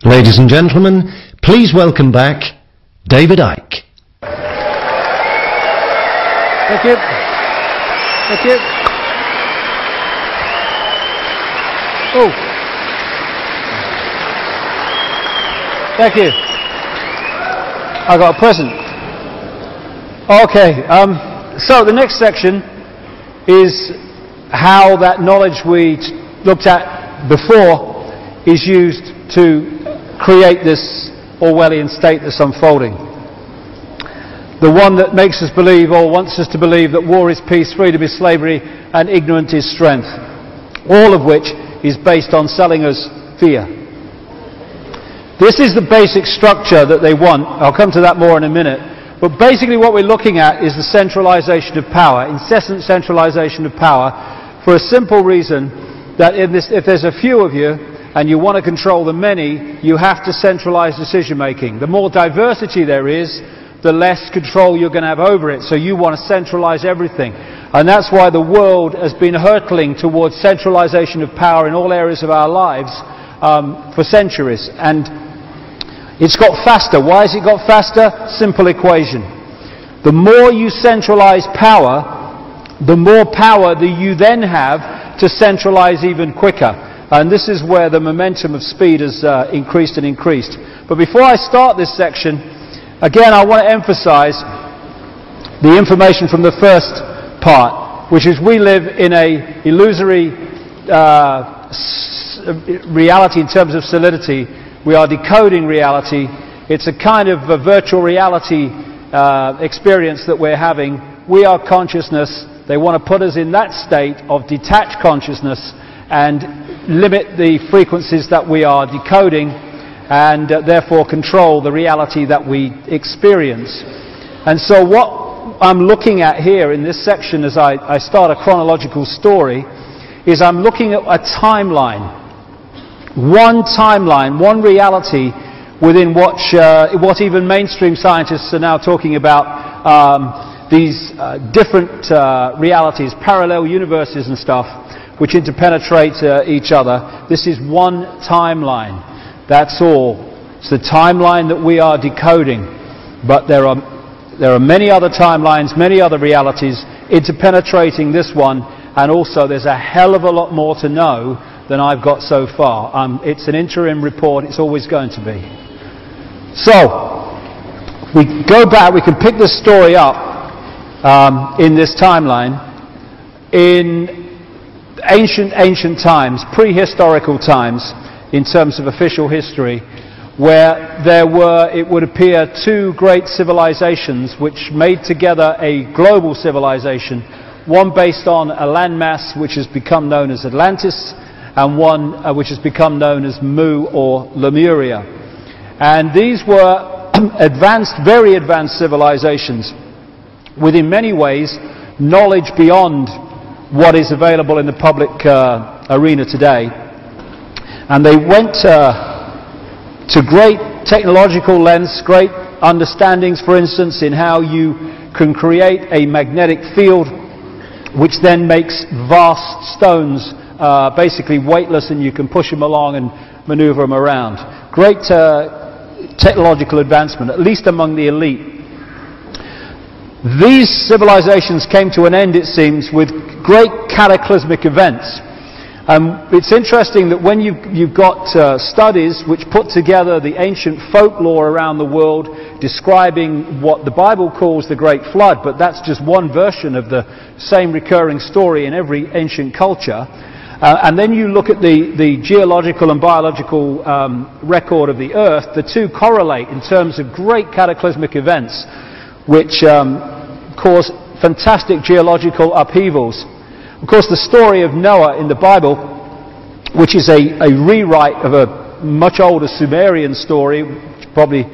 Ladies and gentlemen, please welcome back David Icke. Thank you. Thank you. Oh. Thank you. I got a present. Okay, so the next section is how that knowledge we looked at before is used to create this Orwellian state that's unfolding. The one that makes us believe, or wants us to believe, that war is peace, freedom is slavery, and ignorance is strength. All of which is based on selling us fear. This is the basic structure that they want. I'll come to that more in a minute. But basically what we're looking at is the centralization of power, incessant centralization of power, for a simple reason that if there's a few of you and you want to control the many, you have to centralize decision making. The more diversity there is, the less control you're going to have over it. So you want to centralize everything. And that's why the world has been hurtling towards centralization of power in all areas of our lives for centuries. And it's got faster. Why has it got faster? Simple equation. The more you centralize power, the more power that you then have to centralize even quicker. And this is where the momentum of speed has increased and increased. But before I start this section, again I want to emphasize the information from the first part, which is we live in a illusory reality in terms of solidity. We are decoding reality. It's a kind of a virtual reality experience that we're having. We are consciousness. They want to put us in that state of detached consciousness and limit the frequencies that we are decoding and therefore control the reality that we experience. And so what I'm looking at here in this section as I start a chronological story is I'm looking at a timeline. One timeline, one reality within what even mainstream scientists are now talking about, these different realities, parallel universes and stuff, which interpenetrate each other. This is one timeline. That's all. It's the timeline that we are decoding. But there are many other timelines, many other realities interpenetrating this one, and also there's a hell of a lot more to know than I've got so far. It's an interim report. It's always going to be. So, we go back. We can pick this story up in this timeline in ancient times, prehistorical times, in terms of official history, where there were, it would appear, two great civilizations which made together a global civilization, one based on a landmass which has become known as Atlantis, and one which has become known as Mu or Lemuria. And these were advanced, very advanced civilizations with in many ways knowledge beyond what is available in the public arena today. And they went to great technological lengths, great understandings, for instance, in how you can create a magnetic field which then makes vast stones basically weightless, and you can push them along and maneuver them around. Great technological advancement, at least among the elite. These civilizations came to an end, it seems, with great cataclysmic events. It's interesting that when you've got studies which put together the ancient folklore around the world describing what the Bible calls the Great Flood, but that's just one version of the same recurring story in every ancient culture. And then you look at the geological and biological record of the Earth, the two correlate in terms of great cataclysmic events which cause fantastic geological upheavals. Of course, the story of Noah in the Bible, which is a rewrite of a much older Sumerian story, which probably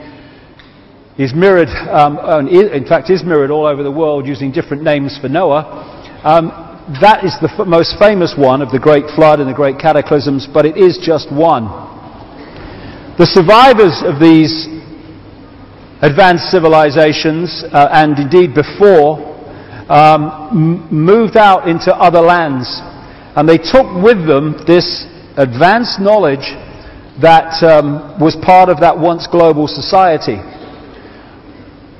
is mirrored, in fact is mirrored all over the world using different names for Noah. That is the most famous one of the Great Flood and the Great Cataclysms, but it is just one. The survivors of these advanced civilizations, and indeed before, moved out into other lands, and they took with them this advanced knowledge that was part of that once global society.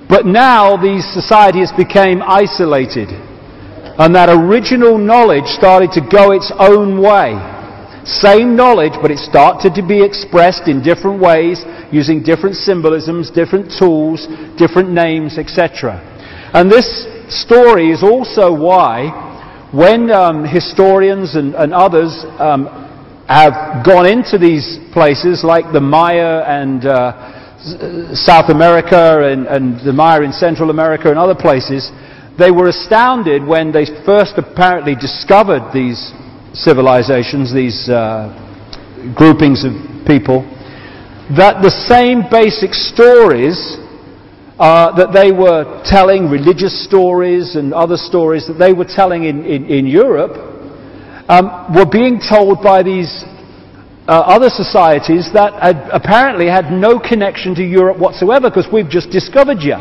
But now these societies became isolated, and that original knowledge started to go its own way. Same knowledge, but it started to be expressed in different ways, using different symbolisms, different tools, different names, etc. And this story is also why, when historians and others have gone into these places like the Maya and South America and the Maya in Central America and other places, they were astounded when they first apparently discovered these civilizations, these groupings of people, that the same basic stories that they were telling, religious stories and other stories that they were telling in Europe, were being told by these other societies that apparently had no connection to Europe whatsoever, because we've just discovered you.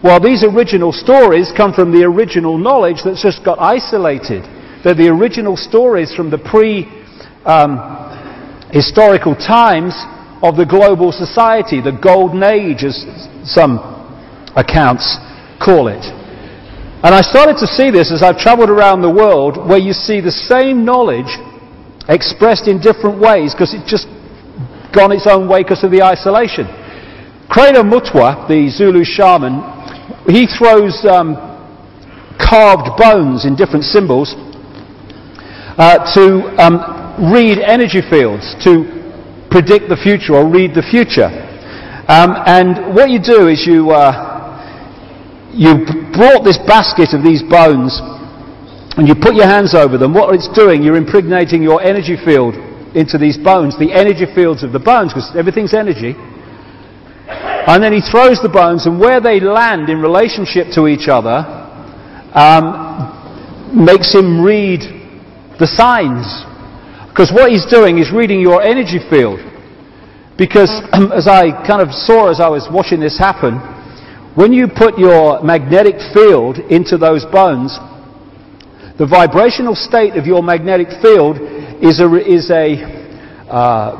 Well, these original stories come from the original knowledge that's just got isolated. They're the original stories from the pre-historical times of the global society, the Golden Age, as some accounts call it. And I started to see this as I've traveled around the world, where you see the same knowledge expressed in different ways, because it's just gone its own way because of the isolation. Kreda Mutwa, the Zulu shaman, he throws carved bones in different symbols to read energy fields, to predict the future or read the future. And what you do is you brought this basket of these bones and you put your hands over them. What it's doing, you're impregnating your energy field into these bones, the energy fields of the bones, because everything's energy. And then he throws the bones, and where they land in relationship to each other makes him read the signs. Because what he's doing is reading your energy field. Because as I kind of saw as I was watching this happen, when you put your magnetic field into those bones, the vibrational state of your magnetic field is a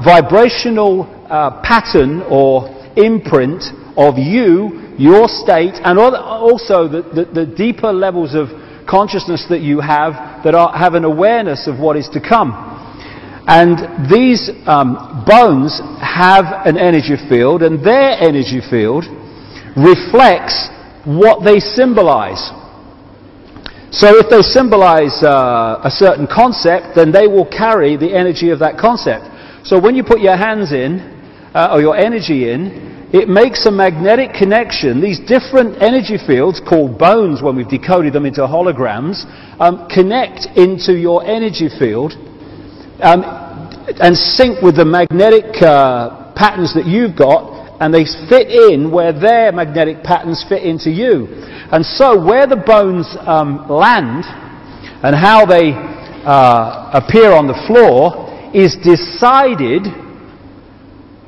vibrational pattern or imprint of you, your state, and also the deeper levels of consciousness that you have that have an awareness of what is to come. And these bones have an energy field, and their energy field reflects what they symbolize. So if they symbolize a certain concept, then they will carry the energy of that concept. So when you put your hands in, or your energy in, it makes a magnetic connection. These different energy fields, called bones when we've decoded them into holograms, connect into your energy field and sync with the magnetic patterns that you've got, and they fit in where their magnetic patterns fit into you. And so where the bones land and how they appear on the floor is decided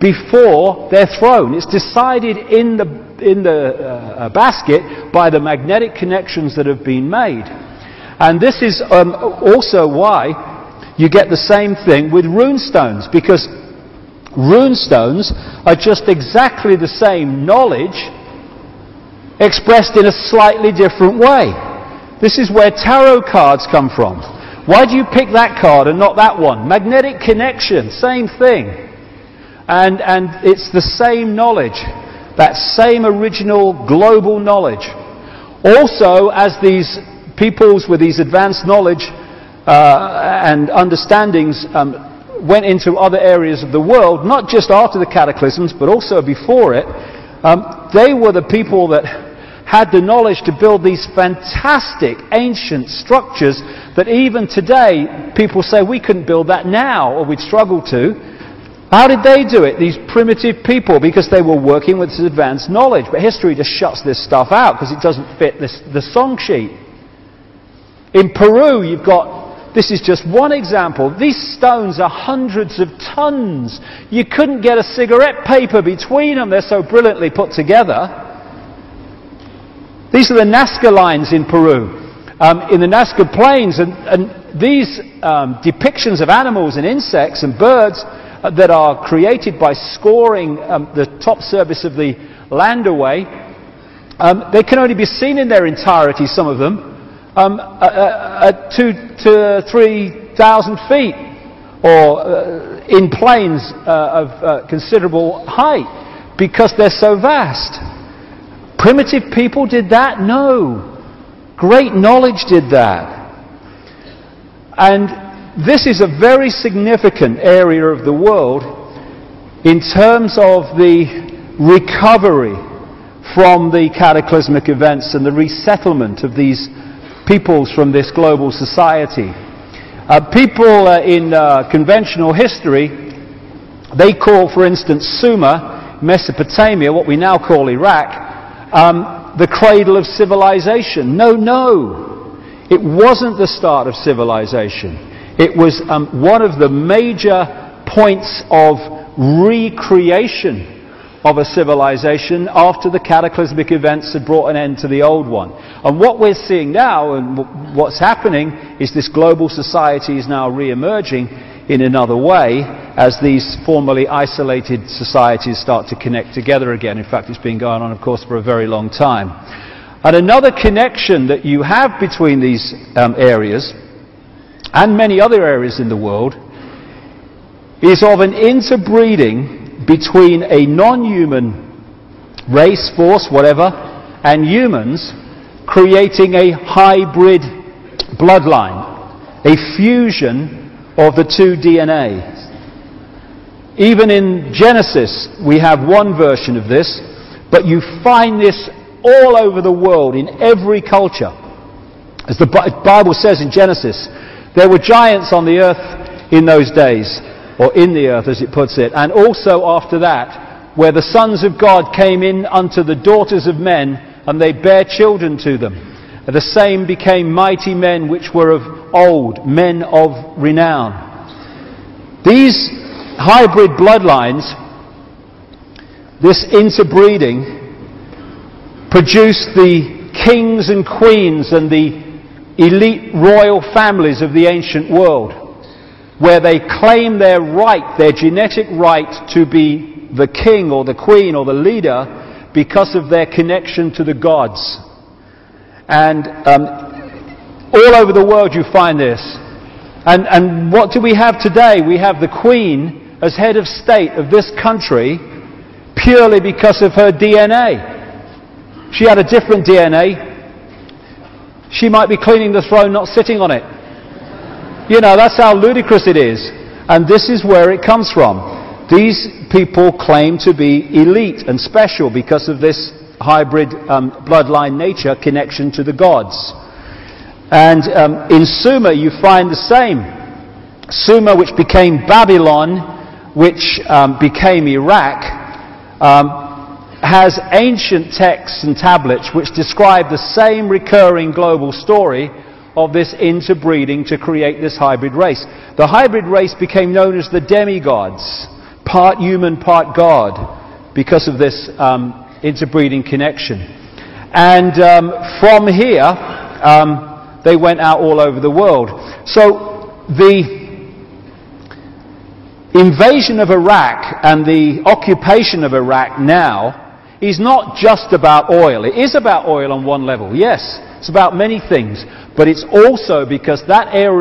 before they're thrown. It's decided in the basket by the magnetic connections that have been made. And this is also why you get the same thing with rune stones, because rune stones are just exactly the same knowledge expressed in a slightly different way. This is where tarot cards come from. Why do you pick that card and not that one? Magnetic connection, same thing. And it's the same knowledge, that same original global knowledge. Also, as these peoples with these advanced knowledge and understandings went into other areas of the world, not just after the cataclysms, but also before it, they were the people that had the knowledge to build these fantastic ancient structures that even today people say we couldn't build that now, or we'd struggle to. How did they do it, these primitive people? Because they were working with this advanced knowledge. But history just shuts this stuff out because it doesn't fit the song sheet. In Peru, you've got, this is just one example. These stones are hundreds of tons. You couldn't get a cigarette paper between them. They're so brilliantly put together. These are the Nazca lines in Peru, in the Nazca Plains. And these depictions of animals and insects and birds that are created by scoring the top surface of the land away, they can only be seen in their entirety, some of them, at 2,000 to 3,000 feet, or in plains of considerable height, because they're so vast. Primitive people did that? No. Great knowledge did that. And this is a very significant area of the world in terms of the recovery from the cataclysmic events and the resettlement of these peoples from this global society. People in conventional history, they call, for instance, Sumer, Mesopotamia, what we now call Iraq, the cradle of civilization. No. It wasn't the start of civilization. It was one of the major points of recreation of a civilization after the cataclysmic events had brought an end to the old one. And what we're seeing now, and what's happening, is this global society is now re-emerging in another way as these formerly isolated societies start to connect together again. In fact, it's been going on, of course, for a very long time. And another connection that you have between these areas and many other areas in the world is of an interbreeding between a non-human race, force, whatever, and humans, creating a hybrid bloodline, a fusion of the two DNAs. Even in Genesis, we have one version of this, but you find this all over the world, in every culture. As the Bible says in Genesis, there were giants on the earth in those days, or in the earth as it puts it, and also after that, where the sons of God came in unto the daughters of men, and they bare children to them. The same became mighty men which were of old, men of renown. These hybrid bloodlines, this interbreeding, produced the kings and queens and the elite royal families of the ancient world, where they claim their right, their genetic right to be the king or the queen or the leader because of their connection to the gods. And all over the world you find this. And what do we have today? We have the queen as head of state of this country purely because of her DNA. She had a different DNA, she might be cleaning the throne, not sitting on it. You know, that's how ludicrous it is. And this is where it comes from. These people claim to be elite and special because of this hybrid bloodline nature connection to the gods. And in Sumer you find the same. Sumer, which became Babylon, which became Iraq, has ancient texts and tablets which describe the same recurring global story of this interbreeding to create this hybrid race. The hybrid race became known as the demigods, part human, part God, because of this interbreeding connection. And from here, they went out all over the world. So the invasion of Iraq and the occupation of Iraq now is not just about oil. It is about oil on one level, yes. It's about many things. But it's also because that area